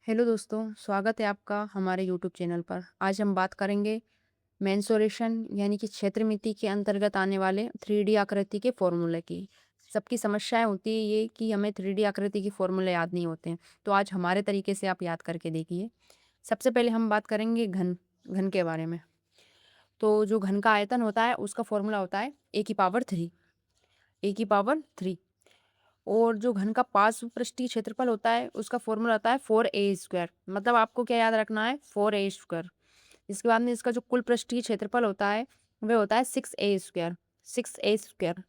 Hello दोस्तों, स्वागत है आपका हमारे यूट्यूब चैनल पर। आज हम बात करेंगे मेंसुरेशन यानी कि क्षेत्रमिति के अंतर्गत आने वाले 3D आकृति के फॉर्मूले की। सबकी समस्याएं होती है ये कि हमें 3D आकृति के फॉर्मूले याद नहीं होते हैं, तो आज हमारे तरीके से आप याद करके देखिए। सबसे पहले हम बात करेंगे घन घन के बारे में। तो जो घन का आयतन होता है उसका फॉर्मूला होता है ए की पावर 3। ए की पावर 3। और जो घन का पार्श्व पृष्ठीय क्षेत्रफल होता है उसका फॉर्मूला होता है 4a²। मतलब आपको क्या याद रखना है, 4a²। इसके बाद में इसका जो कुल पृष्ठीय क्षेत्रफल होता है वह होता है 6a²। 6a²।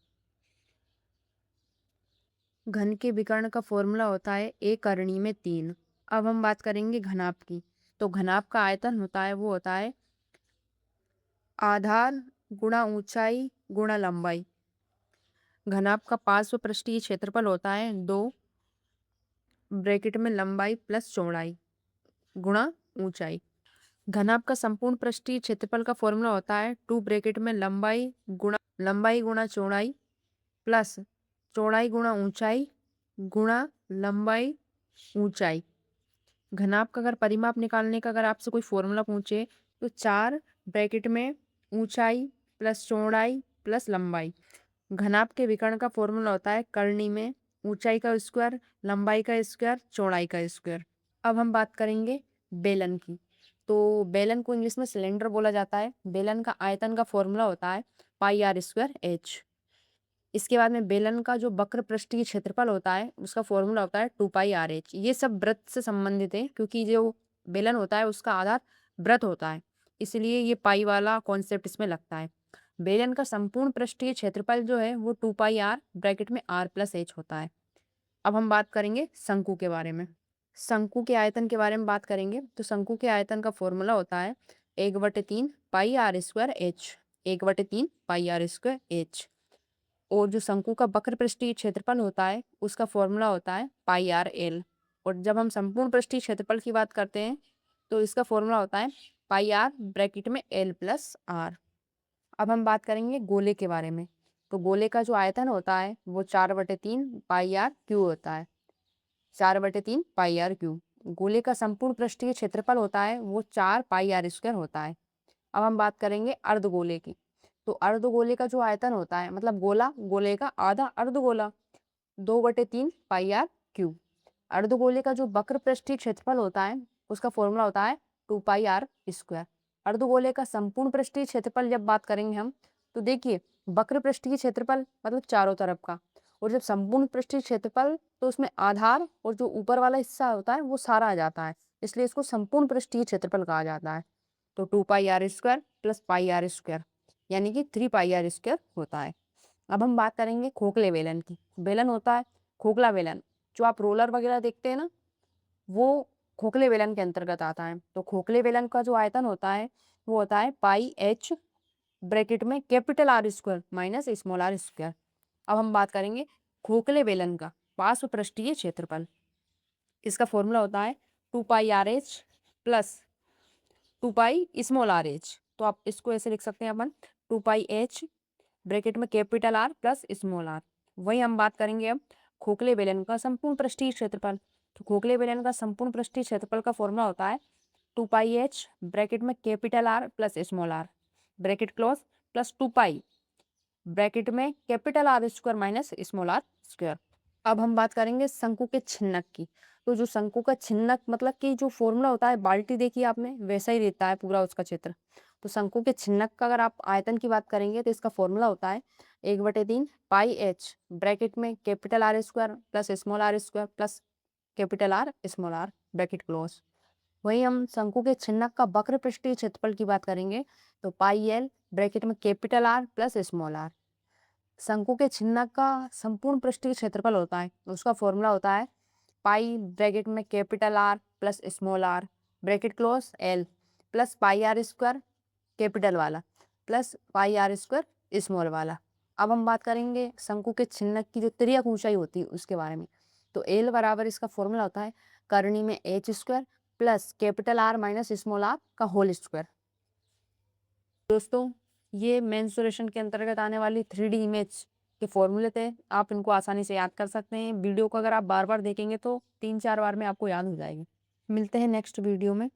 घन के विकर्ण का फॉर्मूला होता है a करनी में 3। अब हम बात करेंगे घनाभ की। तो घनाभ का आयतन होता है वो होता है आधार गुणा ऊंचाई गुणा लंबाई। घनाभ का पार्श्व पृष्ठीय क्षेत्रफल होता है 2 ब्रैकेट में लंबाई प्लस चौड़ाई गुणा ऊंचाई। घनाभ का संपूर्ण पृष्ठीय क्षेत्रफल का फॉर्मूला होता है 2 ब्रैकेट में लंबाई गुणा चौड़ाई प्लस चौड़ाई गुणा ऊंचाई गुणा लंबाई ऊंचाई। घनाभ का अगर परिमाप निकालने का अगर आपसे कोई फॉर्मूला पूछे तो 4 ब्रैकेट में ऊंचाई प्लस चौड़ाई प्लस लंबाई। घनाभ के विकर्ण का फॉर्मूला होता है करनी में ऊंचाई का स्क्वायर लंबाई का स्क्वायर चौड़ाई का स्क्वायर। अब हम बात करेंगे बेलन की। तो बेलन को इंग्लिश में सिलेंडर बोला जाता है। बेलन का आयतन का फॉर्मूला होता है πr²h। इसके बाद में बेलन का जो वक्र पृष्ठीय क्षेत्रफल होता है उसका फॉर्मूला होता है 2πrh। ये सब वृत्त से संबंधित है क्योंकि जो बेलन होता है उसका आधार वृत्त होता है, इसलिए ये पाई वाला कॉन्सेप्ट इसमें लगता है। बेलन का संपूर्ण पृष्ठीय क्षेत्रफल जो है वो 2πr ब्रैकेट में r+h होता है। अब हम बात करेंगे शंकु के बारे में। शंकु के आयतन के बारे में बात करेंगे तो शंकु के आयतन का फॉर्मूला होता है 1/3πr²h। 1/3πr²h। और जो शंकु का वक्र पृष्ठीय क्षेत्रफल होता है उसका फॉर्मूला होता है πrl। और जब हम संपूर्ण पृष्ठीय क्षेत्रफल की बात करते हैं तो इसका फॉर्मूला होता है πr ब्रैकेट में l+r। अब हम बात करेंगे गोले के बारे में। तो गोले का जो आयतन होता है वो 4/3πr³ होता है। 4/3πr³। गोले का संपूर्ण पृष्ठीय क्षेत्रफल होता है वो 4πr² होता है। अब हम बात करेंगे अर्धगोले की। तो अर्धगोले का जो आयतन होता है मतलब गोला गोले का आधा अर्धगोला 2/3πr³। अर्धगोले का जो वक्र पृष्ठीय क्षेत्रफल होता है उसका फॉर्मूला होता है 2πr²। अर्धगोले का संपूर्ण पृष्ठीय क्षेत्रफल जब बात करेंगे हम तो देखिए वक्र पृष्ठीय क्षेत्रफल मतलब चारों तरफ का, और जब संपूर्ण पृष्ठीय क्षेत्रफल तो उसमें आधार और जो ऊपर वाला हिस्सा होता है वो सारा आ जाता है, इसलिए इसको संपूर्ण पृष्ठीय क्षेत्रफल कहा जाता है। तो 2πr² प्लस πr² यानी कि 3πr² होता है। अब हम बात करेंगे खोखले बेलन की। बेलन होता है खोखला बेलन, जो आप रोलर वगैरह देखते हैं ना, वो खोखले बेलन के अंतर्गत आता है। तो खोखले बेलन का जो आयतन होता है वो होता है πh ब्रैकेट में R² माइनस r²। अब हम बात करेंगे खोखले बेलन का पार्श्व पृष्ठीय क्षेत्रफल। इसका फॉर्मूला होता है 2πrh प्लस 2πrh। तो आप इसको ऐसे लिख सकते हैं अपन 2πh ब्रैकेट में R प्लस r। वही हम बात करेंगे अब खोखले बेलन का संपूर्ण पृष्ठीय क्षेत्रफल। तो खोखले बेलन का संपूर्ण पृष्ठीय क्षेत्रफल का फॉर्मूला होता है 2πh ब्रैकेट में R plus r bracket close plus 2π bracket में R² माइनस r²। अब हम बात करेंगे शंकु के छिन्नक की। तो जो शंकु का छिन्नक मतलब कि जो फॉर्मूला होता है बाल्टी देखी आपने वैसा ही रहता है पूरा उसका चित्र। तो शंकु के छिन्नक का अगर आप आयतन की बात करेंगे तो इसका फॉर्मूला होता है 1/3πh ब्रैकेट में R² plus r² plus R bracket close. वही हम शंकु के छिन्नक का वक्र पृष्ठीय क्षेत्रफल की बात करेंगे तो πl ब्रैकेट में R प्लस r। शंकु के छिन्नक का संपूर्ण पृष्ठीय क्षेत्रफल होता है उसका फॉर्मूला होता है पाई ब्रैकेट में R plus r bracket close l plus πr² capital वाला प्लस πr² स्मॉल वाला। अब हम बात करेंगे शंकु के छिन्नक की जो तिर्यक ऊंचाई होती है उसके बारे में। तो l बराबर इसका फॉर्मूला होता है करनी में h² plus R minus r का होल स्क्वायर। दोस्तों, ये मेंसुरेशन के अंतर्गत आने वाली 3D इमेज के फॉर्मूले थे। आप इनको आसानी से याद कर सकते हैं। वीडियो को अगर आप बार बार देखेंगे तो 3-4 बार में आपको याद हो जाएगी। मिलते हैं नेक्स्ट वीडियो में।